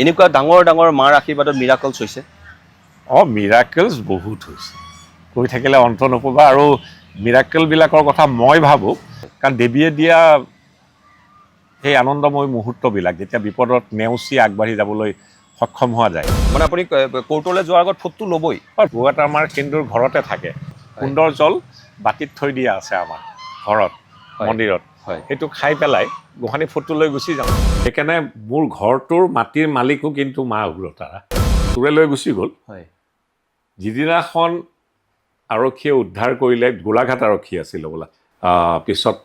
এনেকুৱা ডাঙৰ ডাঙৰ মাৰ আশীৰ্বাদত মিৰাকলছ হৈছে। মিৰাকেলছ বহুত হৈছে, কৈ থাকিলে অন্ত নপবা। আৰু মিৰাকেলবিলাকৰ কথা মই ভাবোঁ, কাৰণ দেৱীয়ে দিয়া সেই আনন্দময় মুহূৰ্তবিলাক যেতিয়া বিপদত নেওচি আগবাঢ়ি যাবলৈ সক্ষম হোৱা যায়। মানে আপুনি কোৰ্টলৈ যোৱাৰ আগত ফটো ল'বই। ভুৱাত আমাৰ সেন্দুৰ ঘৰতে থাকে, সুন্দৰ জল বাতিত থৈ দিয়া আছে আমাৰ ঘৰত, মন্দিৰত। সেইটো খাই পেলাই গোহানি ফটো লৈ গুচি যাওঁ। সেইকাৰণে মোৰ ঘৰটোৰ মাটিৰ মালিকো কিন্তু মা উগ্ৰতাৰা। চোৰে লৈ গুচি গ'ল। যিদিনাখন আৰক্ষীয়ে উদ্ধাৰ কৰিলে, গোলাঘাট আৰক্ষী আছিল বোলা, পিছত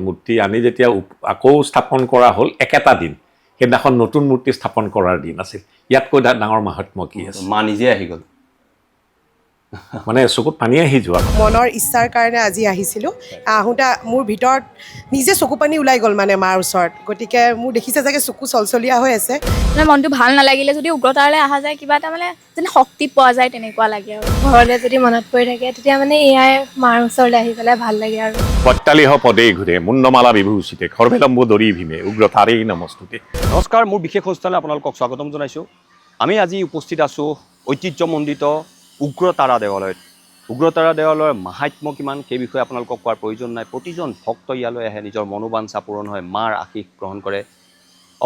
মূৰ্তি আনি যেতিয়া আকৌ স্থাপন কৰা হ'ল, একেটা দিন, সেইদিনাখন নতুন মূৰ্তি স্থাপন কৰাৰ দিন আছিল। ইয়াতকৈ ডাঙৰ মাহাত্ম্য কি আছে? মা নিজে আহি গ'ল, মানে চকুত পানী আহি যোৱা। মনৰ ইচ্ছাৰ কাৰণে আজি আহিছিলোঁ। আহোঁতে মোৰ ভিতৰত নিজে চকু পানী ওলাই গ'ল মানে মাৰ ওচৰত। গতিকে মোৰ দেখিছে চাগে চকু চলচলীয়া হৈ আছে। মানে মনটো ভাল নালাগিলে যদি উগ্ৰতাৰালৈ অহা যায়, কিবা এটা মানে যেন শক্তি পোৱা যায় তেনেকুৱা লাগে। আৰু ঘৰলৈ যদি মনত পৰি থাকে তেতিয়া মানে এয়াই মাৰ ওচৰলৈ আহি পেলাই ভাল লাগে। আৰু পত্তালিহ পদে ঘূৰে মুণ্ডমালা বিভূষিতে খৰ্বেলম্বু দৰি ভীমে উগ্ৰতাৰেই নমস্তুতে। নমস্কাৰ, মোৰ বিশেষ অনুষ্ঠানলৈ আপোনালোকক স্বাগতম জনাইছোঁ। আমি আজি উপস্থিত আছোঁ ঐতিহ্যমণ্ডিত উগ্ৰতাৰা দেৱালয়ত। উগ্ৰতাৰা দেৱালয়ৰ মাহাত্ম্য কিমান সেই বিষয়ে আপোনালোকক কোৱাৰ প্ৰয়োজন নাই। প্ৰতিজন ভক্ত ইয়ালৈ আহে, নিজৰ মনোবাঞ্ছা পূৰণ হয়, মাৰ আশীষ গ্ৰহণ কৰে।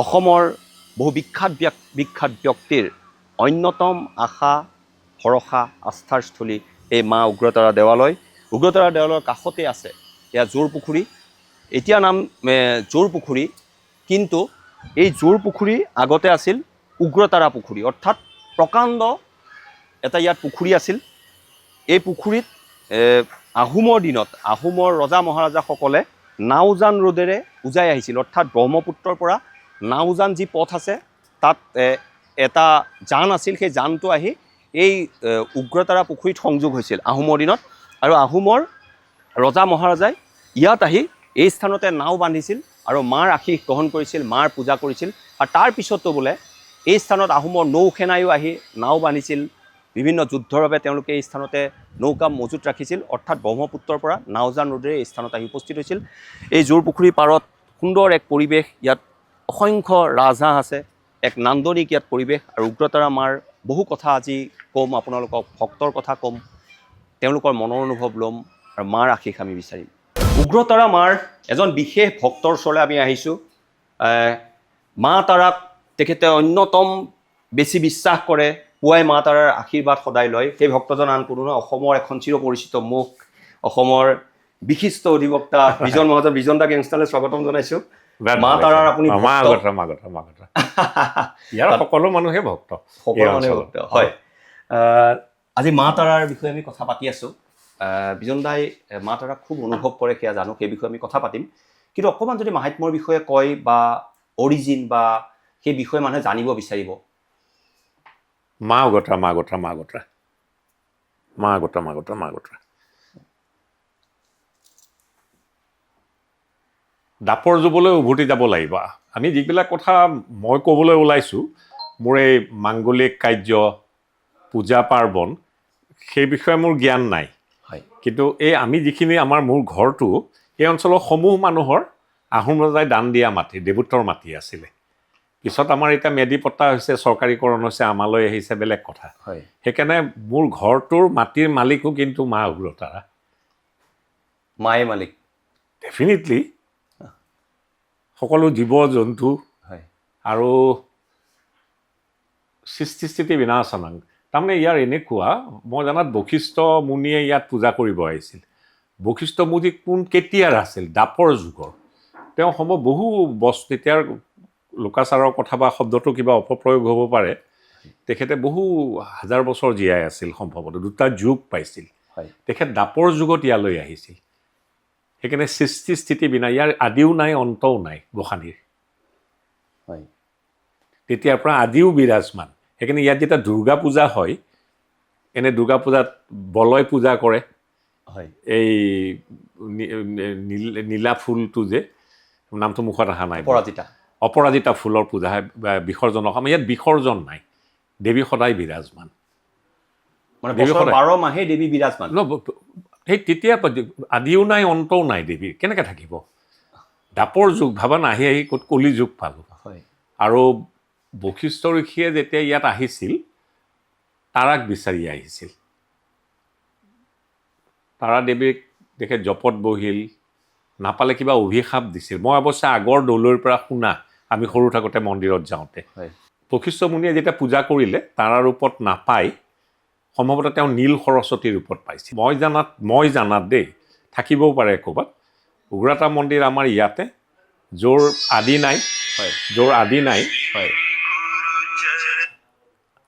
অসমৰ বহু বিখ্যাত ব্যক্তিৰ অন্যতম আশা ভৰসা আস্থাৰ স্থলী এই মা উগ্ৰতাৰা দেৱালয়। উগ্ৰতাৰা দেৱালয়ৰ কাষতে আছে এয়া জোৰ পুখুৰী। এতিয়া নাম জোৰ পুখুৰী, কিন্তু এই জোৰ পুখুৰী আগতে আছিল উগ্ৰতাৰা পুখুৰী, অৰ্থাৎ প্ৰকাণ্ড এটা ইয়াত পুখুৰী আছিল। এই পুখুৰীত আহোমৰ দিনত আহোমৰ ৰজা মহাৰাজাসকলে নাওজান ৰোডেৰে উজাই আহিছিল, অৰ্থাৎ ব্ৰহ্মপুত্ৰৰ পৰা নাওজান যি পথ আছে তাত এটা জান আছিল। সেই জানটো আহি এই উগ্ৰতাৰা পুখুৰীত সংযোগ হৈছিল আহোমৰ দিনত। আৰু আহোমৰ ৰজা মহাৰাজাই ইয়াত আহি এই স্থানতে নাও বান্ধিছিল আৰু মাৰ আশীষ গ্ৰহণ কৰিছিল, মাৰ পূজা কৰিছিল। আৰু তাৰ পিছতো বোলে এই স্থানত আহোমৰ নৌ সেনাইও আহি নাও বান্ধিছিল। বিভিন্ন যুদ্ধৰ বাবে তেওঁলোকে এই স্থানতে নৌকা মজুত ৰাখিছিল, অৰ্থাৎ ব্ৰহ্মপুত্ৰৰ পৰা নাওজান ৰোডেৰে এই স্থানত আহি উপস্থিত হৈছিল। এই জোৰ পুখুৰীৰ পাৰত সুন্দৰ এক পৰিৱেশ, ইয়াত অসংখ্য ৰাজহাঁহ আছে, এক নান্দনিক ইয়াত পৰিৱেশ। আৰু উগ্ৰতাৰা মাৰ বহু কথা আজি ক'ম আপোনালোকক, ভক্তৰ কথা ক'ম, তেওঁলোকৰ মনৰ অনুভৱ ল'ম আৰু মাৰ আশীষ আমি বিচাৰিম। উগ্ৰতাৰা মাৰ এজন বিশেষ ভক্তৰ ওচৰলৈ আমি আহিছোঁ। মা তাৰাক তেখেতে অন্যতম বেছি বিশ্বাস কৰে, পুৱাই মা তাৰাৰ আশীৰ্বাদ সদায় লয়। সেই ভক্তজন আন কোনো নহয়, অসমৰ এখন চিৰপৰিচিত মুখ, অসমৰ বিশিষ্ট অধিবক্তা বিজন মহাজন। বিজন দা গেংষ্টাৰলৈ স্বাগতম জনাইছোঁ। মা তাৰাৰ আপুনি ইয়াৰ সকলো মানুহে ভক্ত, সকলো মানুহে ভক্ত, হয়। আজি মা তাৰাৰ বিষয়ে আমি কথা পাতি আছোঁ। বিজন দাই মা তাৰাক খুব অনুভৱ কৰে, সেয়া জানো, সেই বিষয়ে আমি কথা পাতিম। কিন্তু অকণমান যদি মাহাত্ম্যৰ বিষয়ে কয় বা অৰিজিন বা সেই বিষয়ে মানুহে জানিব বিচাৰিব। মা উগ্ৰতাৰা দাপৰ যুগলৈ উভতি যাব লাগিব। আমি যিবিলাক কথা মই ক'বলৈ ওলাইছোঁ, মোৰ এই মাংগলিক কাৰ্য, পূজা পাৰ্বণ, সেই বিষয়ে মোৰ জ্ঞান নাই। কিন্তু এই আমি যিখিনি আমাৰ মোৰ ঘৰটো, এই অঞ্চলৰ সমূহ মানুহৰ আহোম ৰজাই দান দিয়া মাটি, দেৱোত্তৰ মাটি আছিলে। পিছত আমাৰ এতিয়া মেদি পট্টা হৈছে, চৰকাৰীকৰণ হৈছে, আমালৈ আহিছে, বেলেগ কথা। সেইকাৰণে মোৰ ঘৰটোৰ মাটিৰ মালিকো কিন্তু মা উগ্ৰতাৰা। মায়ে মালিক ডেফিনেটলি। সকলো জীৱ জন্তু আৰু সৃষ্টি স্থিতি বিনাশনাং। তাৰমানে ইয়াৰ এনেকুৱা, মই জনাত বশিষ্ঠ মুনিয়ে ইয়াত পূজা কৰিব আহিছিল। বশিষ্ঠ মুনি কেতিয়াৰ আছিল? দাপৰ যুগৰ। তেওঁ সম্ভৱ বহু বস্তু, তেতিয়াৰ লোকাচাৰৰ কথা বা শব্দটো কিবা অপপ্ৰয়োগ হ'ব পাৰে, তেখেতে বহু হাজাৰ বছৰ জীয়াই আছিল, সম্ভৱতঃ দুটা যুগ পাইছিল। তেখেত দাপৰ যুগত ইয়ালৈ আহিছিল। সেইকাৰণে সৃষ্টি স্থিতি বিনা, ইয়াৰ আদিও নাই অন্তও নাই গোসানীৰ। তেতিয়াৰ পৰা আদিও বিৰাজমান। সেইকাৰণে ইয়াত যেতিয়া দুৰ্গা পূজা হয়, এনে দুৰ্গা পূজাত বলয় পূজা কৰে, এই নীলা ফুলটো যে, নামটো মুখত অহা নাই, অপৰাজিতা ফুলৰ পূজা হয়, বিসৰ্জন। আমাৰ ইয়াত বিসৰ্জন নাই, দেৱী সদায় বিৰাজমান। মানে বছৰৰ 12 মাহেই দেৱী বিৰাজমান। সেই তেতিয়া আদিও নাই অন্তও নাই দেৱীৰ, কেনেকৈ থাকিব? দাপৰ যুগ ভাবা না, আহি ক'ত কলি যুগ পালোঁ। আৰু বশিষ্ঠ ঋষিয়ে যেতিয়া ইয়াত আহিছিল তাৰাক বিচাৰি আহিছিল। তাৰা দেৱীক দেখে জপত বহিল, নাপালে কিবা অভিশাপ দিছিল। মই অৱশ্যে আগৰ দৌলৈৰ পৰা শুনা, আমি সৰু থাকোঁতে মন্দিৰত যাওঁতে বশিষ্ঠ মুনিয়ে যেতিয়া পূজা কৰিলে তাৰাৰ ৰূপত নাপায়, সম্ভৱতঃ তেওঁ নীল সৰস্বতীৰ ৰূপত পাইছিল। মই জানাত দেই, থাকিবও পাৰে ক'ৰবাত, উগ্ৰতাৰা মন্দিৰ আমাৰ ইয়াতে, য'ৰ আদি নাই, য'ৰ আদি নাই,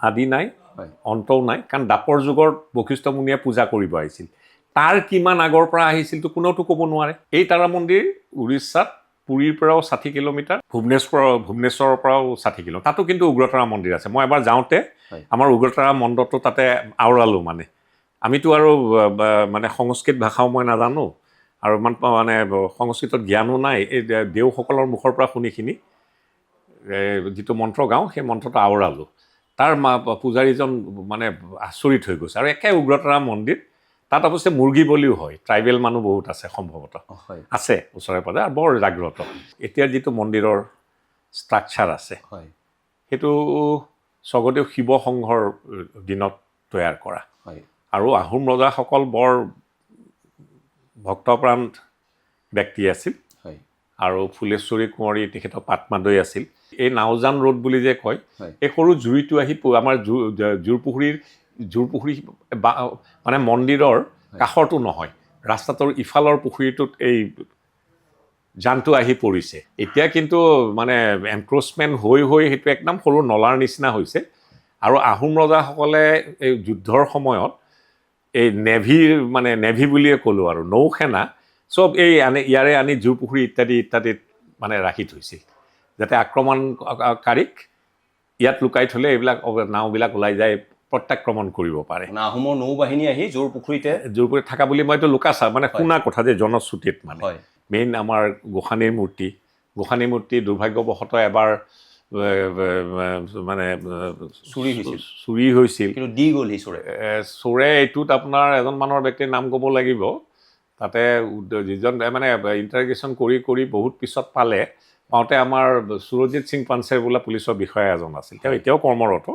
আদি নাই, অন্তও নাই, কাৰণ দাপৰ যুগত বশিষ্ঠ মুনিয়ে পূজা কৰিব আহিছিল। তাৰ কিমান আগৰ পৰা আহিছিলতো কোনেওতো ক'ব নোৱাৰে। এই তাৰা মন্দিৰ উৰিষ্যাত পুৰীৰ পৰাও 60 কিলোমিটাৰ, ভুৱনেশ্বৰৰ পৰাও 60 কিলোমিটাৰ। তাতো কিন্তু উগ্ৰতাৰা মন্দিৰ আছে। মই এবাৰ যাওঁতে আমাৰ উগ্ৰতাৰা মন্দিৰটো তাতে আওৰালোঁ। মানে আমিতো আৰু মানে সংস্কৃত ভাষাও মই নাজানো, আৰু ইমান মানে সংস্কৃতত জ্ঞানো নাই। এই দেওসকলৰ মুখৰ পৰা শুনিখিনি যিটো মন্ত্ৰ গাওঁ, সেই মন্ত্ৰটো আওৰালোঁ। তাৰ পূজাৰীজন মানে আচৰিত হৈ গৈছে। আৰু একে উগ্ৰতাৰা মন্দিৰ, তাত অৱশ্যে মুৰ্গী বলিও হয়। ট্ৰাইবেল মানুহ বহুত আছে, সম্ভৱতঃ আছে ওচৰে পাজৰে, আৰু বৰ জাগ্ৰত। এতিয়া যিটো মন্দিৰৰ ষ্ট্ৰাকচাৰ আছে সেইটো স্বৰ্গদেউ শিৱ সংঘৰ দিনত তৈয়াৰ কৰা। আৰু আহোম ৰজাসকল বৰ ভক্তপ্ৰাণ ব্যক্তি আছিল। আৰু ফুলেশ্বৰী কোঁৱৰী তেখেতৰ পাটমাদৈ আছিল। এই নাওজান ৰোড বুলি যে কয়, এই সৰু জুৰিটো আহি আমাৰ জোৰপুখুৰী মানে মন্দিৰৰ কাষৰটো নহয়, ৰাস্তাটোৰ ইফালৰ পুখুৰীটোত এই জানটো আহি পৰিছে। এতিয়া কিন্তু মানে এনক্ৰচমেণ্ট হৈ সেইটো একদম সৰু নলাৰ নিচিনা হৈছে। আৰু আহোম ৰজাসকলে এই যুদ্ধৰ সময়ত এই নেভি বুলিয়ে ক'লোঁ, আৰু নৌসেনা চব এই ইয়াৰে আনি জোৰপুখুৰী ইত্যাদিত মানে ৰাখি থৈছিল, যাতে আক্ৰমণকাৰীক ইয়াত লুকাই থ'লে এইবিলাক নাওবিলাক ওলাই যায় প্ৰত্যাক্ৰমণ কৰিব পাৰে। আহোমৰ নৌ বাহিনী আহি জোৰপুখুৰীত থকা বুলি মইতো লুকাচা মানে শুনা কথা, যে জনশ্ৰুতিত মানে মেইন আমাৰ গোসানীৰ মূৰ্তি দুৰ্ভাগ্যবশতঃ এবাৰ মানে চুৰি হৈছিল, কিন্তু দি গ'ল সি চোৰে। এইটোত আপোনাৰ এজন মানুহৰ ব্যক্তিৰ নাম ক'ব লাগিব। তাতে যিজন মানে ইণ্টাৰগেশ্যন কৰি বহুত পিছত পাওঁতে আমাৰ সুৰজিৎ সিং পানছেৰ বোলা পুলিচৰ বিষয়া এজন আছিল। তেওঁ এতিয়াও কৰ্মৰত।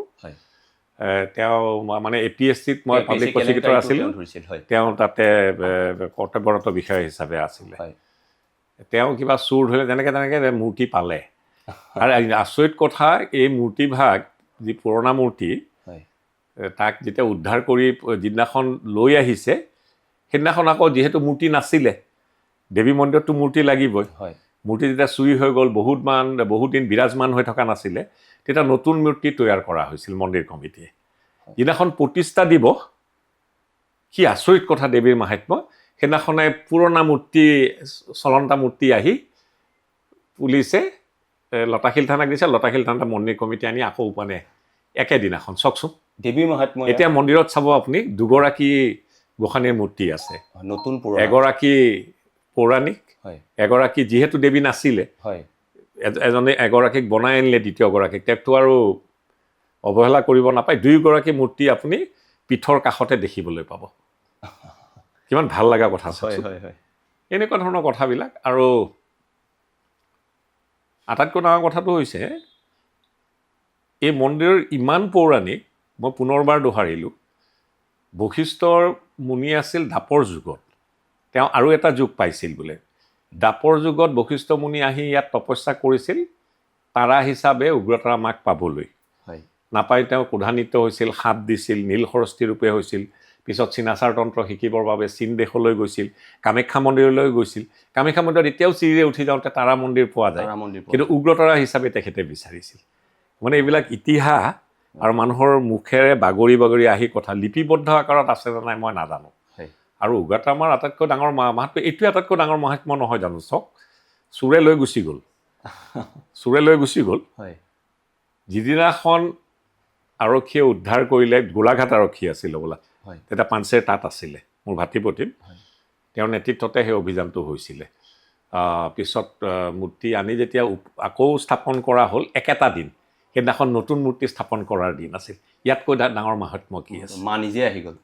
তেওঁ মানে APSCত মই পাব্লিক প্ৰচিকিউটৰ আছিলোঁ, তেওঁ তাতে কৰ্তব্যৰত বিষয়া হিচাপে আছিলে। তেওঁ কিবা চুৰ ধৰিলে, তেনেকৈ মূৰ্তি পালে। আৰু আচৰিত কথা, এই মূৰ্তিভাগ যি পুৰণা মূৰ্তি, তাক যেতিয়া উদ্ধাৰ কৰি যিদিনাখন লৈ আহিছে, সেইদিনাখন আকৌ যিহেতু মূৰ্তি নাছিলে, দেৱী মন্দিৰততো মূৰ্তি লাগিবই। মূৰ্তি যেতিয়া চুৰি হৈ গ'ল, বহুত দিন বিৰাজমান হৈ থকা নাছিলে, তেতিয়া নতুন মূৰ্তি তৈয়াৰ কৰা হৈছিল মন্দিৰ কমিটিয়ে। যিদিনাখন প্ৰতিষ্ঠা দিৱস, কি আচৰিত কথা দেৱীৰ মাহাত্ম্য, সেইদিনাখনে পুৰণা মূৰ্তি, চলন্তা মূৰ্তি আহি পুলিচে লতাশিল থানাক দিছে। লতাশিল থানাত মন্দিৰ কমিটি আনি আকৌ মানে একেদিনাখন চাওকচোন দেৱীৰ মাহাত্ম্য। এতিয়া মন্দিৰত চাব আপুনি, দুগৰাকী গোসানীৰ মূৰ্তি আছে, নতুন এগৰাকী পৌৰাণিক, এগৰাকী যিহেতু দেৱী নাছিলে, এগৰাকীক বনাই আনিলে, দ্বিতীয়গৰাকীক তেওঁকতো আৰু অৱহেলা কৰিব নাপায়। দুয়োগৰাকী মূৰ্তি আপুনি পীঠৰ কাষতে দেখিবলৈ পাব। কিমান ভাল লগা কথা। এনেকুৱা ধৰণৰ কথাবিলাক। আৰু আটাইতকৈ ডাঙৰ কথাটো হৈছে, এই মন্দিৰৰ ইমান পৌৰাণিক, মই পুনৰবাৰ দোহাৰিলোঁ, বশিষ্ঠৰ মুনি আছিল দাপৰ যুগত। তেওঁ আৰু এটা যুগ পাইছিল বোলে। দাপৰ যুগত বশিষ্ঠ মুনি আহি ইয়াত তপস্যা কৰিছিল তাৰা হিচাপে উগ্ৰতাৰা মাক পাবলৈ। নাপাই তেওঁ ক্ৰোধান্বিত হৈছিল, সাপ দিছিল, নীল সৰস্বতী ৰূপে হৈছিল। পিছত চীনাচাৰ তন্ত্ৰ শিকিবৰ বাবে চীন দেশলৈ গৈছিল, কামাখ্যা মন্দিৰলৈ গৈছিল। কামাখ্যা মন্দিৰত এতিয়াও চিৰিৰে উঠি যাওঁতে তাৰা মন্দিৰ পোৱা যায়, কিন্তু উগ্ৰতাৰা হিচাপে তেখেতে বিচাৰিছিল। মানে এইবিলাক ইতিহাস আৰু মানুহৰ মুখেৰে বাগৰি আহি কথা লিপিবদ্ধ আকাৰত আছে নে নাই মই নাজানো। আৰু উগ্ৰতাৰা আমাৰ আটাইতকৈ ডাঙৰ মাহাত্ম্য, এইটোৱে আটাইতকৈ ডাঙৰ মাহাত্ম্য নহয় জানো? চাওক, চোৰে লৈ গুচি গ'ল। যিদিনাখন আৰক্ষীয়ে উদ্ধাৰ কৰিলে, গোলাঘাট আৰক্ষী আছিল বোলা, তেতিয়া পানছেৰ তাত আছিলে, মোৰ ভাতৃপ্ৰতিম, তেওঁৰ নেতৃত্বতে সেই অভিযানটো হৈছিলে। পিছত মূৰ্তি আনি যেতিয়া আকৌ স্থাপন কৰা হ'ল, একেটা দিন, সেইদিনাখন নতুন মূৰ্তি স্থাপন কৰাৰ দিন আছিল। ইয়াতকৈ ডাঙৰ মাহাত্ম্য কি আছে? মা নিজে আহি গ'ল,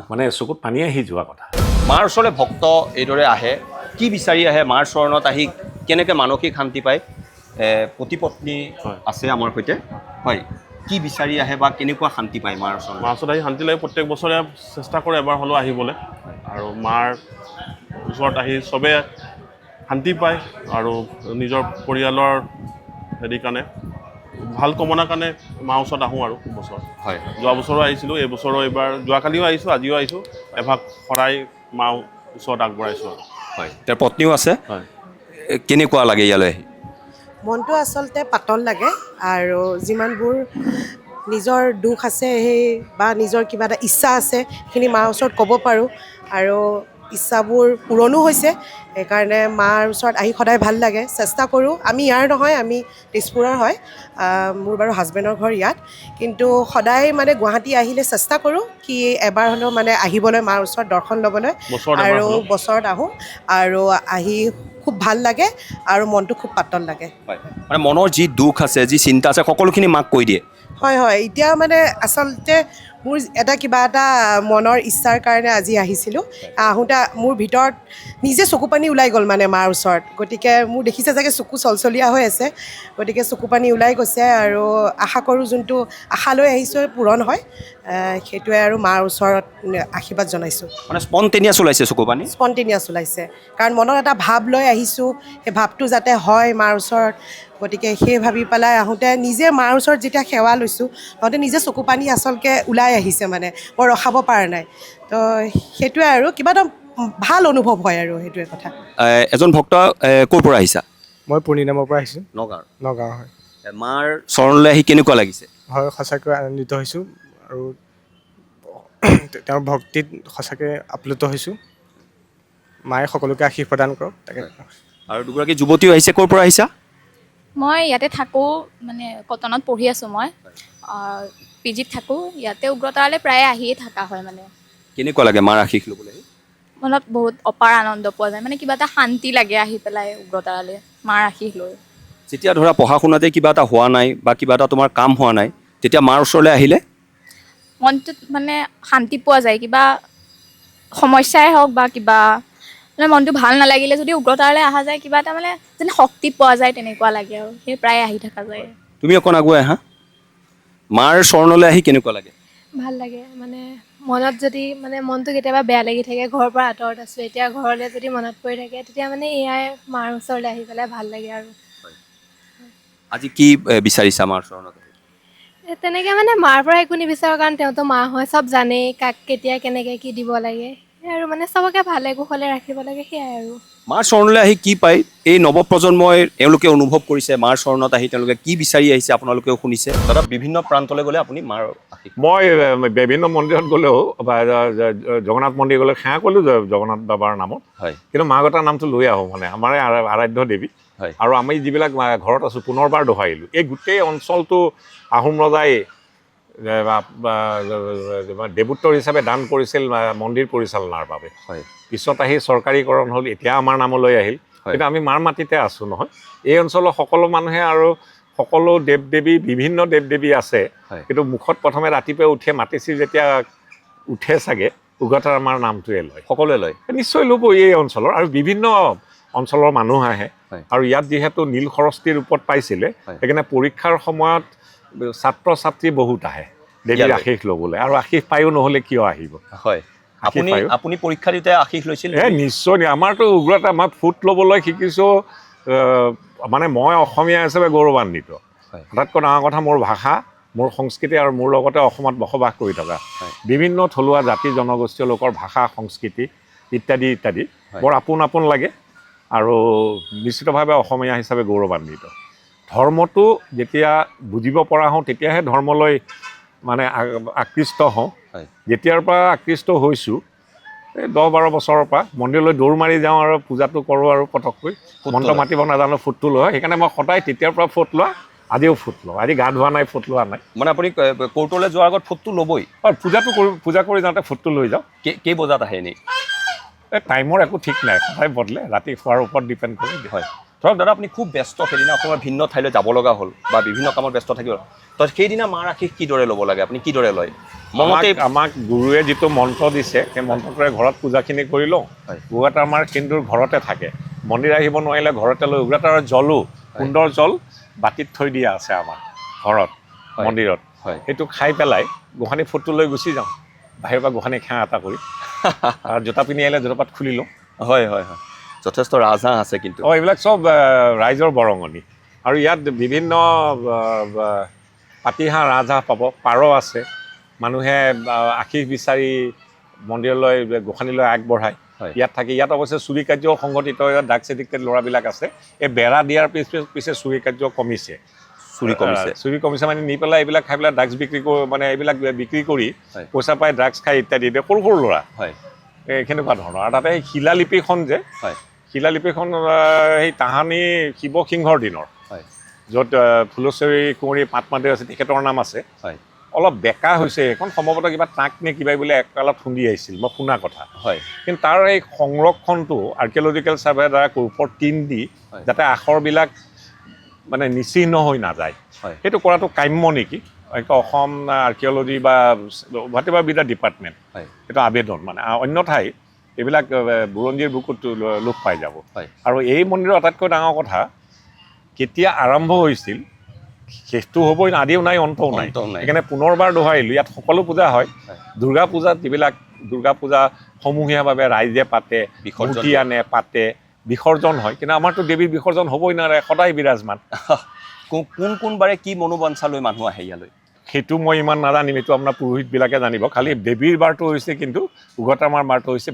মানে চকুত পানী আহি যোৱা কথা। মাৰ ওচৰলৈ ভক্ত এইদৰে আহে, কি বিচাৰি আহে? মাৰ চৰণত আহি কেনেকৈ মানসিক শান্তি পায়? পতি পত্নী হয়। আছে আমাৰ সৈতে হয় কি বিচাৰি আহে বা কেনেকুৱা শান্তি পায় মাৰ ওচৰত মাৰ ওচৰত আহি শান্তি লাগে প্ৰত্যেক বছৰে চেষ্টা কৰে এবাৰ হ'লেও আহিবলৈ আৰু মাৰ ওচৰত আহি চবে শান্তি পায় আৰু নিজৰ পৰিয়ালৰ হেৰি কাৰণে ভাল কামনাৰ কাৰণে মাৰ ওচৰত আহোঁ আৰু বছৰ হয় যোৱা বছৰো আহিছিলোঁ এই বছৰো এইবাৰ যোৱাকালিও আহিছোঁ আজিও আহিছোঁ এভাগ শৰাই মাৰ ওচৰত আগবঢ়াইছোঁ আৰু হয় তেওঁৰ পত্নীও আছে হয় কেনেকুৱা লাগে ইয়ালৈ আহি মনটো আচলতে পাতল লাগে আৰু যিমানবোৰ নিজৰ দুখ আছে সেই বা নিজৰ কিবা এটা ইচ্ছা আছে সেইখিনি মাৰ ওচৰত ক'ব পাৰোঁ আৰু ইচ্ছাবোৰ পূৰণো হৈছে সেইকাৰণে মাৰ ওচৰত আহি সদায় ভাল লাগে চেষ্টা কৰোঁ আমি ইয়াৰ নহয় আমি তেজপুৰৰ হয় মোৰ বাৰু হাজবেণ্ডৰ ঘৰ ইয়াত কিন্তু সদায় মানে গুৱাহাটী আহিলে চেষ্টা কৰোঁ কি এবাৰ হ'লেও মানে আহিবলৈ মাৰ ওচৰত দৰ্শন ল'বলৈ বছৰত এবাৰ আৰু হ'লেও। বছৰত আহোঁ আৰু আহি খুব ভাল লাগে আৰু মনটো খুব পাতল লাগে হয় মানে মনৰ যি দুখ আছে যি চিন্তা আছে সকলোখিনি মাক কৈ দিয়ে হয় হয় এতিয়া মানে আচলতে মোৰ এটা কিবা এটা মনৰ ইচ্ছাৰ কাৰণে আজি আহিছিলোঁ আহোঁতে মোৰ ভিতৰত নিজে চকু পানী ওলাই গ'ল মানে মাৰ ওচৰত গতিকে মোৰ দেখিছে চাগে চকু চলচলীয়া হৈ আছে গতিকে চকু পানী ওলাই গৈছে আৰু আশা কৰোঁ যোনটো আশালৈ আহিছোঁ পূৰণ হয় সেইটোৱে আৰু মাৰ ওচৰত আশীৰ্বাদ জনাইছোঁ মানে স্পণ্টেনিয়াছ ওলাইছে চকু পানী স্পণ্টেনিয়াছ ওলাইছে কাৰণ মনত এটা ভাৱ লৈ আহিছোঁ সেই ভাৱটো যাতে হয় মাৰ ওচৰত গতিকে সেই ভাবি পেলাই আহোঁতে নিজে মাৰ ওচৰত যেতিয়া সেৱা লৈছোঁ তহঁতে নিজে চকু পানী আচলতে ওলাই আহিছে মানে মই ৰখাব পৰা নাই তো সেইটোৱে আৰু কিবা এটা ভাল অনুভৱ হয় আৰু সেইটোৱে কথা এজন ভক্ত ক'ৰ পৰা আহিছা মই পূৰ্ণিনামৰ পৰা আহিছোঁ নগাঁৱৰ নগাঁও হয় মাৰ চৰণলৈ আহি কেনেকুৱা লাগিছে হয় সঁচাকৈ আনন্দিত হৈছোঁ আৰু তেওঁৰ ভক্তিত সঁচাকৈ আপ্লুত হৈছোঁ মায়ে সকলোকে আশীষ প্ৰদান কৰক তাকে আৰু দুগৰাকী যুৱতীও আহিছে ক'ৰ পৰা আহিছা মই ইয়াতে থাকোঁ মানে কটনত পঢ়ি আছোঁ মই পিজিত থাকোঁ ইয়াতে উগ্ৰতাৰালৈ প্ৰায়ে আহিয়ে থকা হয় মানে কেনেকুৱা লাগে মাৰ আশীষ ল'বলৈ মনত বহুত অপাৰ আনন্দ পোৱা যায় মানে কিবা এটা শান্তি লাগে আহি পেলাই উগ্ৰতাৰালৈ মাৰ আশীষ লৈ যেতিয়া ধৰা পঢ়া শুনাতে কিবা এটা হোৱা নাই বা কিবা এটা তোমাৰ কাম হোৱা নাই তেতিয়া মাৰ ওচৰলৈ আহিলে মনটোত মানে শান্তি পোৱা যায় কিবা সমস্যাই হওক বা কিবা মানে মনটো ভাল নালাগিলে যদি উগ্ৰতাৰালৈ অহা যায় কিবা এটা মানে যেন শক্তি পোৱা যায় তেনেকুৱা লাগে আৰু সেই প্ৰায় আহি থকা যায় তুমি অকণ আগুৱাই আহা মাৰ চৰণলৈ আহি কেনেকুৱা লাগে ভাল লাগে মানে মনত যদি মানে মনটো কেতিয়াবা বেয়া লাগি থাকে ঘৰৰ পৰা আঁতৰত আছোঁ এতিয়া ঘৰলৈ যদি মনত পৰি থাকে তেতিয়া মানে এয়াই মাৰ ওচৰলৈ আহি পেলাই ভাল লাগে আৰু আজি কি বিচাৰিছা মাৰ চৰণত তেনেকৈ মানে মাৰ পৰা একো নিবিচাৰোঁ কাৰণ তেওঁতো মা হয় চব জানেই কাক কেতিয়া কেনেকৈ কি দিব লাগে সেয়াই আৰু মানে চবকে ভালে কুশলে ৰাখিব লাগে সেয়াই আৰু মাৰ চৰণলৈ আহি কি পায় এই নৱপ্ৰজন্মই এওঁলোকে অনুভৱ কৰিছে মাৰ চৰণত আহি তেওঁলোকে কি বিচাৰি আহিছে আপোনালোকেও শুনিছে দাদা বিভিন্ন প্ৰান্তলৈ গ'লে আপুনি মাৰ আশীষ মই বিভিন্ন মন্দিৰত গ'লেও বা জগন্নাথ মন্দিৰ গ'লে সেৱা কৰিলোঁ জগন্নাথ বাবাৰ নামত হয় কিন্তু মাগতাৰ নামটো লৈ আহোঁ মানে আমাৰ আৰাধ্য দেৱী হয় আৰু আমি যিবিলাক ঘৰত আছোঁ পুনৰবাৰ দোহাৰিলোঁ এই গোটেই অঞ্চলটো আহোম ৰজাই দেৱোত্তৰ হিচাপে দান কৰিছিল মন্দিৰ পৰিচালনাৰ বাবে হয় পিছত আহি চৰকাৰীকৰণ হ'ল এতিয়া আমাৰ নামলৈ আহিল কিন্তু আমি মাৰ মাটিতে আছোঁ নহয় এই অঞ্চলৰ সকলো মানুহে আৰু সকলো দেৱ দেৱী বিভিন্ন দেৱ দেৱী আছে কিন্তু মুখত প্ৰথমে ৰাতিপুৱাই উঠে মাতিছিল যেতিয়া উঠে চাগে উগ্ৰতাৰা মাৰ নামটোৱে লয় সকলোৱে লয় নিশ্চয় ল'ব এই অঞ্চলৰ আৰু বিভিন্ন অঞ্চলৰ মানুহ আহে আৰু ইয়াত যিহেতু নীল সৰস্বতীৰ ৰূপত পাইছিলে সেইকাৰণে পৰীক্ষাৰ সময়ত ছাত্ৰ ছাত্ৰী বহুত আহে দেৱীৰ আশীষ ল'বলৈ আৰু আশীষ পায়ো নহ'লে কিয় আহিব হয় আপুনি পৰীক্ষা দিওঁতে আশীষ লৈছিল নিশ্চয় আমাৰতো উগ্ৰতা মই ফুট ল'বলৈ শিকিছোঁ মানে মই অসমীয়া হিচাপে গৌৰৱান্বিত আটাইতকৈ ডাঙৰ কথা মোৰ ভাষা মোৰ সংস্কৃতি আৰু মোৰ লগতে অসমত বসবাস কৰি থকা বিভিন্ন থলুৱা জাতি জনগোষ্ঠীয় লোকৰ ভাষা সংস্কৃতি ইত্যাদি ইত্যাদি বৰ আপোন আপোন লাগে আৰু নিশ্চিতভাৱে অসমীয়া হিচাপে গৌৰৱান্বিত ধৰ্মটো যেতিয়া বুজিব পৰা হওঁ তেতিয়াহে ধৰ্মলৈ মানে আকৃষ্ট হওঁ যেতিয়াৰ পৰা আকৃষ্ট হৈছোঁ এই 10-12 বছৰৰ পৰা মন্দিৰলৈ দৌৰ মাৰি যাওঁ আৰু পূজাটো কৰোঁ আৰু পটককৈ মন্ত্ৰ মাতিব নাজানো ফুটটো লোৱা সেইকাৰণে মই সদায় তেতিয়াৰ পৰা ফুট লোৱা আজিও ফুট লওঁ আজি গা ধোৱা নাই ফুট লোৱা নাই মানে আপুনি কোৰ্টলৈ যোৱাৰ আগত ফুটটো ল'বই হয় পূজা কৰি যাওঁতে ফুটটো লৈ যাওঁ কেই বজাত আহে এনেই এই টাইমৰ একো ঠিক নাই সদায় বদলে ৰাতি খোৱাৰ ওপৰত ডিপেণ্ড কৰে হয় ধৰক দাদা আপুনি খুব ব্যস্ত সেইদিনা অসমৰ ভিন্ন ঠাইলৈ যাব লগা হ'ল বা বিভিন্ন কামত ব্যস্ত থাকিব তো সেইদিনা মাৰ আশীষ কিদৰে ল'ব লাগে আপুনি কিদৰে লয় আমাক গুৰুৱে যিটো মন্ত্ৰ দিছে সেই মন্ত্ৰটোৰে ঘৰত পূজাখিনি কৰি লওঁ উগ্ৰতাৰা মাৰ সিন্দুৰ ঘৰতে থাকে মন্দিৰ আহিব নোৱাৰিলে ঘৰতে লৈ উগ্ৰতাৰাৰ জলো কুণ্ডৰ জল বাতিত থৈ দিয়া আছে আমাৰ ঘৰত মন্দিৰত সেইটো খাই পেলাই গোসাঁনী ফটো লৈ গুচি যাওঁ বাহিৰৰ পৰা গোসাঁনী খেৱা এটা কৰি আৰু জোতা পিন্ধি আহিলে জোতাপাত খুলি লওঁ হয় হয় হয় যথেষ্ট ৰাজহাঁহ আছে কিন্তু এইবিলাক চব ৰাইজৰ বৰঙণি আৰু ইয়াত বিভিন্ন পাতিহাঁহ ৰাজহাঁহ পাব পাৰ আছে মানুহে আশীষ বিচাৰি মন্দিৰলৈ গোসাঁনীলৈ আগবঢ়ায় ইয়াত থাকি ইয়াত অৱশ্যে চুৰি কাৰ্য সংঘটিত ড্ৰাগছ এডিক্টেড ল'ৰাবিলাক আছে এই বেৰা দিয়াৰ পিছে চুৰি কাৰ্য কমিছে চুৰি কমিছে মানে নি পেলাই এইবিলাক খাই পেলাই ড্ৰাগছ বিক্ৰী কৰি মানে এইবিলাক বিক্ৰী কৰি পইচা পাই ড্ৰাগছ খাই ইত্যাদি সৰু সৰু ল'ৰা কেনেকুৱা ধৰণৰ আৰু তাতে সেই শিলালিপিখন যে শিলালিপিখন সেই তাহানি শিৱসিংহৰ দিনৰ য'ত ফুলেশ্বৰী কুঁৱৰী পাটমাদেউ আছে তেখেতৰ নাম আছে অলপ বেকা হৈছে এখন সম্ভৱতঃ কিবা ট্ৰাক নে কিবা বোলে এককালত খুন্দি আহিছিল মই শুনা কথা কিন্তু তাৰ এই সংৰক্ষণটো আৰ্কিঅলজিকেল ছাৰ্ভেৰ দ্বাৰা ওপৰত টিন দি যাতে আখৰবিলাক মানে নিচিহ্ন হৈ নাযায় সেইটো কৰাটো কাম্য নেকি অসম আৰ্কিঅলজি বা what ever B the department সেইটো আবেদন মানে অন্যথাই এইবিলাক বুৰঞ্জীৰ বুকুত লোপ পাই যাব আৰু এই মন্দিৰৰ আটাইতকৈ ডাঙৰ কথা কেতিয়া আৰম্ভ হৈছিল শেষটো হ'বই আদিও নাই অন্তও নাই সেইকাৰণে পুনৰবাৰ দোহাৰিলোঁ ইয়াত সকলো পূজা হয় দুৰ্গা পূজাত যিবিলাক দুৰ্গা পূজা সমূহীয়াভাৱে ৰাইজে পাতে মূৰ্তি আনে পাতে বিসৰ্জন হয় কিন্তু আমাৰতো দেৱীৰ বিসৰ্জন হ'বই নোৱাৰে সদায় বিৰাজমান কোন বাৰে কি মনোবাঞ্ছা লৈ মানুহ আহে ইয়ালৈ সেইটো মই ইমান নাজানিম এইটো আপোনাৰ পুৰোহিতবিলাকে জানিব খালি দেৱীৰ বাৰটো হৈছে কিন্তু উগ্ৰতাৰাৰ বাৰটো হৈছে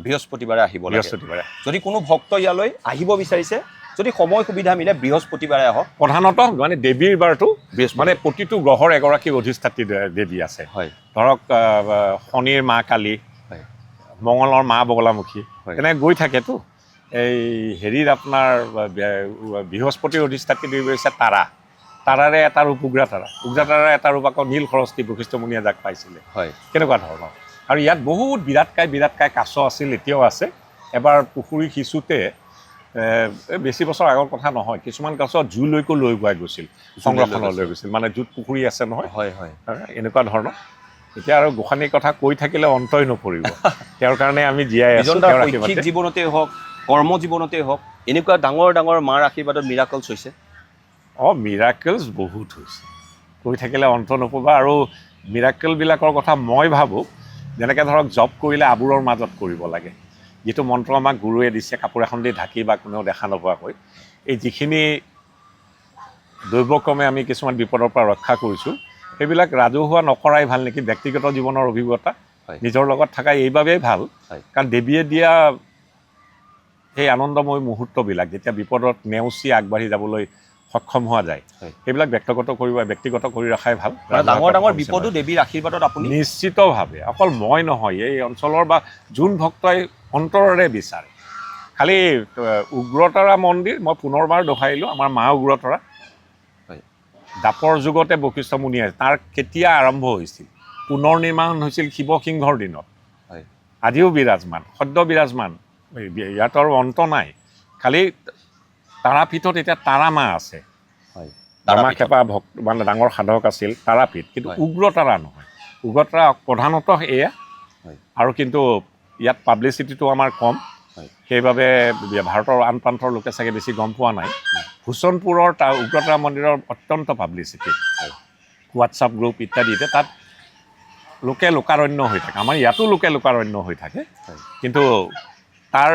বৃহস্পতিবাৰে আহিব বৃহস্পতিবাৰে যদি কোনো ভক্ত ইয়ালৈ আহিব বিচাৰিছে যদি সময় সুবিধা মিলে বৃহস্পতিবাৰে আহক প্ৰধানতঃ মানে দেৱীৰ বাৰটো মানে প্ৰতিটো গ্ৰহৰ এগৰাকী অধিষ্ঠাত্ৰী দেৱী আছে ধৰক শনিৰ মা কালী মঙলৰ মা বগলামুখী তেনেকৈ গৈ থাকেতো এই হেৰিৰ আপোনাৰ বৃহস্পতিৰ অধিষ্ঠাত্ৰী দেৱী হৈছে তাৰাৰে এটা ৰূপ উগ্ৰতাৰাৰ এটা ৰূপ আকৌ নীল সৰস্বতী বশিষ্ঠমুনিয়ে যাক পাইছিলে কেনেকুৱা ধৰণৰ আৰু ইয়াত বহুত বিৰাটকায় কাছ আছিল এতিয়াও আছে এবাৰ পুখুৰী সিঁচোতে বেছি বছৰ আগৰ কথা নহয় কিছুমান কাছ জুলৈকো লৈ গৈ গৈছিল সংৰক্ষণলৈ লৈ গৈছিল মানে জুত পুখুৰী আছে নহয় এনেকুৱা ধৰণৰ এতিয়া আৰু গোসাঁনীৰ কথা কৈ থাকিলে অন্তই নপৰিব তেওঁৰ কাৰণে আমি জীয়াই আছোঁ শৈক্ষিক জীৱনতেই হওক কৰ্ম জীৱনতেই হওক এনেকুৱা ডাঙৰ মাৰ আশীৰ্বাদত মিৰাকলছ হৈছে মিৰাকলছ বহুত হৈছে কৈ থাকিলে অন্ত নপৰিবা আৰু মিৰাকলবিলাকৰ কথা মই ভাবোঁ যেনেকৈ ধৰক জব কৰিলে আবোৰৰ মাজত কৰিব লাগে যিটো মন্ত্ৰ আমাক গুৰুৱে দিছে কাপোৰ এখন দি ঢাকি বা কোনেও দেখা নোপোৱাকৈ এই যিখিনি দৈৱক্ৰমে আমি কিছুমান বিপদৰ পৰা ৰক্ষা কৰিছোঁ সেইবিলাক ৰাজহুৱা নকৰাই ভাল নেকি ব্যক্তিগত জীৱনৰ অভিজ্ঞতা নিজৰ লগত থকা এইবাবেই ভাল কাৰণ দেৱীয়ে দিয়া সেই আনন্দময় মুহূৰ্তবিলাক যেতিয়া বিপদত নেওচি আগবাঢ়ি যাবলৈ সক্ষম হোৱা যায় সেইবিলাক ব্যক্তিগত কৰি ৰখাই ভাল ডাঙৰ বিপদো দেৱীৰ আশীৰ্বাদত আপুনি নিশ্চিতভাৱে অকল মই নহয় এই অঞ্চলৰ বা যোন ভক্তই অন্তৰেৰে বিচাৰে খালি উগ্ৰতাৰা মন্দিৰ মই পুনৰবাৰ দোহাৰিলোঁ আমাৰ মা উগ্ৰতাৰা দাপৰ যুগতে বশিষ্ঠমুনিয়ে তাৰ কেতিয়া আৰম্ভ হৈছিল পুনৰ নিৰ্মাণ হৈছিল শিৱসিংহৰ দিনত আজিও বিৰাজমান সদ্য বিৰাজমান ইয়াত আৰু অন্ত নাই খালি তাৰাপীঠত এতিয়া তাৰা মা আছে খেপা ভক্ত মানে ডাঙৰ সাধক আছিল তাৰাপীঠ কিন্তু উগ্ৰতাৰা নহয় উগ্ৰতাৰা প্ৰধানতঃ এয়া আৰু কিন্তু ইয়াত পাব্লিচিটিটো আমাৰ কম সেইবাবে ভাৰতৰ আন প্ৰান্তৰ লোকে চাগে বেছি গম পোৱা নাই ভূষণপুৰৰ উগ্ৰতাৰা মন্দিৰৰ অত্যন্ত পাব্লিচিটি হোৱাটছআপ গ্ৰুপ ইত্যাদিতে তাত লোকে লোকাৰণ্য হৈ থাকে আমাৰ ইয়াতো লোকে লোকাৰণ্য হৈ থাকে কিন্তু তাৰ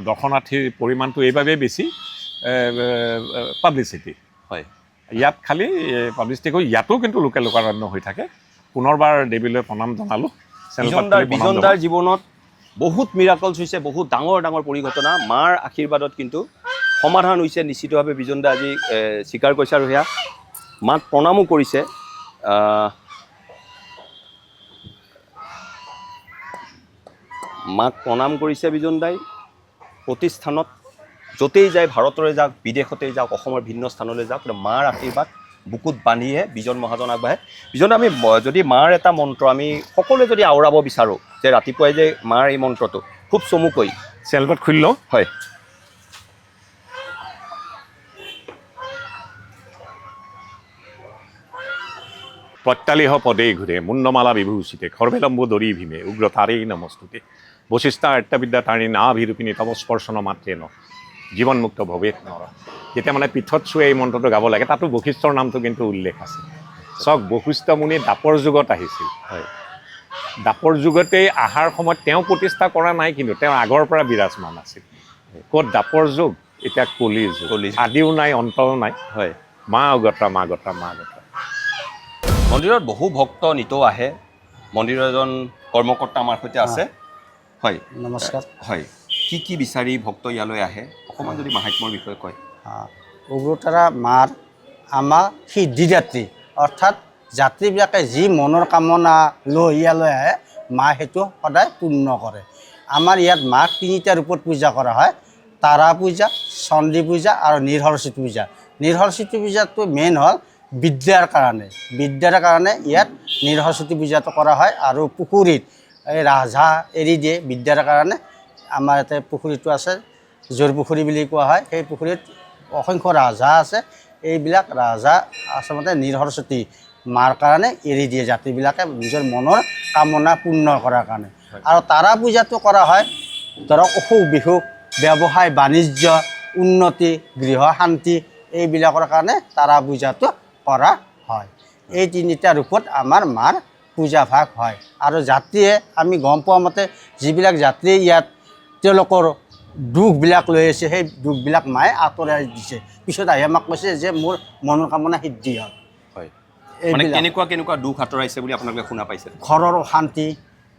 দৰ্শনাৰ্থীৰ পৰিমাণটো এইবাবেই বেছি পাব্লিচিটি ইয়াত খালি পাব্লিচিটি কৰি ইয়াতো কিন্তু লোকে লোকাৰণ্য হৈ থাকে পুনৰবাৰ দেৱীলৈ প্ৰণাম জনালোঁ বিজনদাৰ জীৱনত বহুত মিৰাকলছ হৈছে বহুত ডাঙৰ পৰিঘটনা মাৰ আশীৰ্বাদত কিন্তু সমাধান হৈছে নিশ্চিতভাৱে বিজনদা আজি স্বীকাৰ কৰিছে আৰু সেয়া মাক প্ৰণামো কৰিছে মাক প্ৰণাম কৰিছে বিজনদাই প্ৰতিষ্ঠানত য'তেই যায় ভাৰতৰে যাওক বিদেশতেই যাওক অসমৰ ভিন্ন স্থানলৈ যাওক মাৰ আশীৰ্বাদ বুকুত বান্ধিহে বিজন মহাজন আগবাঢ়ে বিজনদা আমি যদি মাৰ এটা মন্ত্ৰ আমি সকলোৱে যদি আওৰাব বিচাৰোঁ যে ৰাতিপুৱাই যে মাৰ এই মন্ত্ৰটো খুব চমুকৈ চেলবত খুলি লওঁ হয় প্ৰত্যালিহ পদে ঘূৰে মুণ্ডমালা বিভূষিতে খৰ্বেলম্বু দৰি ভীমে উগ্ৰতাৰেই নমস্তুতে বশিষ্ঠা আৰ্তবিদ্যা তাৰিণী নাভিৰূপিণী তম স্পৰ্শন মাত্ৰেন জীৱনমুক্ত ভৱেত নৰ। যেতিয়া মানে পীঠত চুৱে এই মন্ত্ৰটো গাব লাগে, তাতো বশিষ্ঠৰ নামটো কিন্তু উল্লেখ আছে। চাওক, বশিষ্ঠ মুনি দাপৰ যুগত আহিছিল। হয় দাপৰ যুগতেই অহাৰ সময়ত তেওঁ প্ৰতিষ্ঠা কৰা নাই, কিন্তু তেওঁ আগৰ পৰা বিৰাজমান আছিল। ক'ত দাপৰ যুগ, এতিয়া কলিৰ যুগ। আদিও নাই, অন্তও নাই। হয় মা অগতা, মা গতা, মা গতা। মন্দিৰত বহু ভক্ত নিতৌ আহে। মন্দিৰৰ এজন কৰ্মকৰ্তা আমাৰ সৈতে আছে। হয় নমস্কাৰ। হয়, কি বিচাৰি ভক্ত ইয়ালৈ আহে অকণমান যদি মাহাত্ম্যৰ বিষয়ে কয়। উগ্ৰতাৰা মাৰ আমাৰ সিদ্ধিদাত্ৰী, অৰ্থাৎ যাত্ৰীবিলাকে যি মনৰ কামনা লৈ ইয়ালৈ আহে, মা সেইটো সদায় পূৰ্ণ কৰে। আমাৰ ইয়াত মাক 3টা ৰূপত পূজা কৰা হয়: তাৰা পূজা, চণ্ডী পূজা আৰু নীৰসৰস্বতী পূজা। নীৰসৰস্বতী পূজাটো মেইন হ'ল বিদ্যাৰ কাৰণে ইয়াত নীৰসৰস্বতী পূজাটো কৰা হয়। আৰু পুখুৰীত এই ৰাজহাঁহ এৰি দিয়ে বিদ্যাৰ কাৰণে। আমাৰ ইয়াতে পুখুৰীটো আছে, জোৰ পুখুৰী বুলি কোৱা হয়। সেই পুখুৰীত অসংখ্য ৰাজহাঁহ আছে। এইবিলাক ৰাজহাঁহ আচলতে নীৰসৰস্বতী মাৰ কাৰণে এৰি দিয়ে, যাত্ৰীবিলাকে নিজৰ মনৰ কামনা পূৰ্ণ কৰাৰ কাৰণে। আৰু তাৰা পূজাটো কৰা হয় ধৰক অসুখ বিসুখ, ব্যৱসায় বাণিজ্য, উন্নতি, গৃহ শান্তি, এইবিলাকৰ কাৰণে তাৰা পূজাটো কৰা হয়। এই 3টা ৰূপত আমাৰ মাৰ পূজা ভাগ হয়। আৰু যাত্ৰীয়ে আমি গম পোৱা মতে যিবিলাক যাত্ৰীয়ে ইয়াত তেওঁলোকৰ দুখবিলাক লৈ আছে, সেই দুখবিলাক মায়ে আঁতৰাই দিছে। পিছত আহি আমাক কৈছে যে মোৰ মনৰ কামনা সিদ্ধি হ'ল। হয়, মানে কেনেকুৱা দুখ আঁতৰাইছে বুলি আপোনালোকে শুনা পাইছে? ঘৰৰ অশান্তি,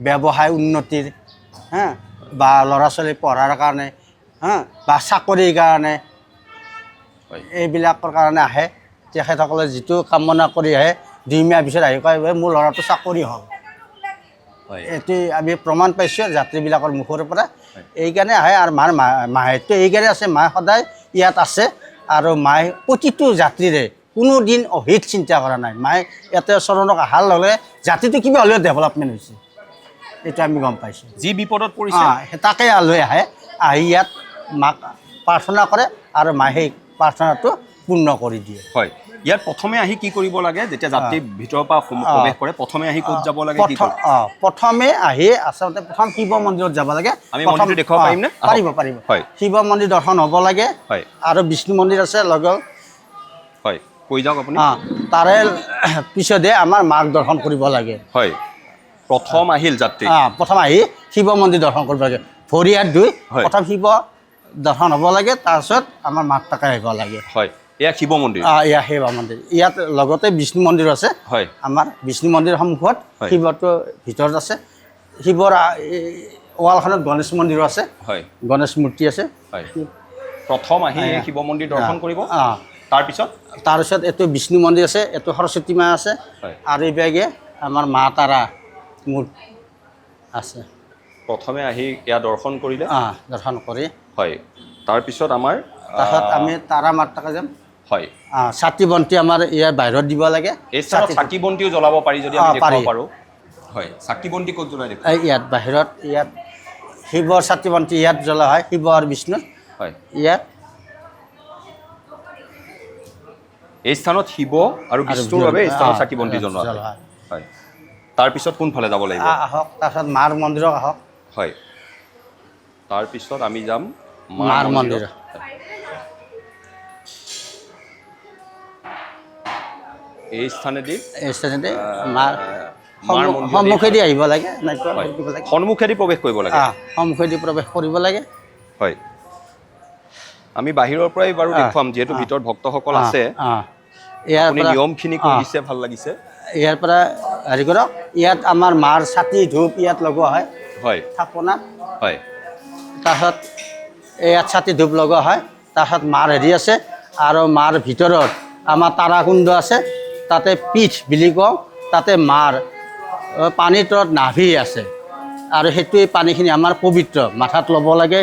ব্যৱসায় উন্নতিৰ, বা ল'ৰা ছোৱালী পঢ়াৰ কাৰণে, বা চাকৰিৰ কাৰণে, এইবিলাকৰ কাৰণে আহে। তেখেতসকলে যিটো কামনা কৰি আহে, 2 মাহ পিছত আহি কয় মোৰ ল'ৰাটো চাকৰি হ'ল। এইটো আমি প্ৰমাণ পাইছোঁ যাত্ৰীবিলাকৰ মুখৰ পৰা। এইকাৰণে আহে। আৰু মাৰ মাহেকটো এইকাৰণে আছে, মায়ে সদায় ইয়াত আছে। আৰু মায়ে প্ৰতিটো যাত্ৰীৰে কোনো দিন অহিত চিন্তা কৰা নাই। মায়ে ইয়াতে চৰণক অহাৰ লগে জাতিটো কিবা হ'লেও ডেভেলপমেণ্ট হৈছে, এইটো আমি গম পাইছোঁ। যি বিপদত পৰিছে তাকে লৈ আহে, আহি ইয়াত মাক প্ৰাৰ্থনা কৰে আৰু মায়ে সেই প্ৰাৰ্থনাটো পূৰ্ণ কৰি দিয়ে। হয়, ইয়াত প্ৰথমে আহি কি কৰিব লাগে? যেতিয়া যাত্ৰী ভিতৰৰ পৰা প্ৰৱেশ কৰে, প্ৰথমে আহি ক'ত যাব লাগে? প্ৰথমে আহি আচলতে প্ৰথম শিৱ মন্দিৰত যাব লাগে। আমি মন্দিৰটো দেখুৱাব পাৰিম নে? পাৰিব। হয়, শিৱ মন্দিৰ দৰ্শন হ'ব লাগে। হয়, আৰু বিষ্ণু মন্দিৰ আছে লগত। হয়, কৈ যাওক আপুনি। তাৰে পিছতহে আমাৰ মাক দৰ্শন কৰিব লাগে। হয়, প্ৰথম আহিল যাত্ৰী, প্ৰথম আহি শিৱ মন্দিৰ দৰ্শন কৰিব লাগে। ভৰি হাত ধুই প্ৰথম শিৱ দৰ্শন হ'ব লাগে, তাৰপিছত আমাৰ মাক তাকে আহিব লাগে। হয়, এয়া শিৱ মন্দিৰ। এয়া শিৱ মন্দিৰ। ইয়াত লগতে বিষ্ণু মন্দিৰ আছে। হয়, আমাৰ বিষ্ণু মন্দিৰৰ সন্মুখত শিৱটো ভিতৰত আছে। শিৱৰ ৱালখনত গণেশ মন্দিৰো আছে। হয়, গণেশ মূৰ্তি আছে। হয়, প্ৰথম আহি শিৱ মন্দিৰ দৰ্শন কৰিব। তাৰপিছত এইটো বিষ্ণু মন্দিৰ আছে, এইটো সৰস্বতী মা আছে। আৰু এইভাগে আমাৰ মা তাৰা মূৰ্তি আছে। প্ৰথমে আহি এয়া দৰ্শন কৰিলে। দৰ্শন কৰি হয়, তাৰপিছত আমাৰ আমি তাৰা মাৰ তাকে যাম। হয়, চাকি বন্তি আমাৰ ইয়াৰ বাহিৰত দিব লাগে। এই চাকি বন্তিও জ্বলাব পাৰি যদি আমি দেখুৱাব পাৰোঁ। হয়, চাকি বন্তি ক'ত জ্বলাই দেখুৱাব? ইয়াত বাহিৰত, ইয়াত শিৱৰ চাকি বন্তি ইয়াত জ্বলা হয়, শিৱ আৰু বিষ্ণুৰ। হয়, ইয়াত এই স্থানত শিৱ আৰু বিষ্ণুৰ বাবে এই স্থানত চাকি বন্তি জ্বলোৱা হয়। হয়, তাৰপিছত কোনফালে যাব লাগিব? আহক, তাৰপিছত মাৰ মন্দিৰত আহক। হয়, তাৰপিছত আমি যাম মাৰ মন্দিৰত। এই স্থানেদি মাৰ সন্মুখেদি আহিব লাগে, সন্মুখেদি প্ৰৱেশ কৰিব লাগে। সন্মুখেদি প্ৰৱেশ কৰিব লাগে। হয়, আমি বাহিৰৰ পৰাই বাৰু দেখুৱাম, যিহেতু ভিতৰত ভক্তসকল আছে। আপুনি নিয়মখিনি কৈ দিছে, ভাল লাগিছে। ইয়াৰ পৰা হেৰি কৰক, ইয়াত আমাৰ মাৰ ছাতি ধূপ ইয়াত লগোৱা হয়। হয়, থাপনা। হয়, তাৰপিছত ইয়াত ছাতি ধূপ লগোৱা হয়। তাৰপিছত মাৰ হেৰি আছে, আৰু মাৰ ভিতৰত আমাৰ তাৰাকুণ্ড আছে। তাতে পীঠ বুলি কওঁ, তাতে মাৰ পানীৰ তলত নাভি আছে। আৰু সেইটোৱে পানীখিনি আমাৰ পবিত্ৰ, মাথাত ল'ব লাগে।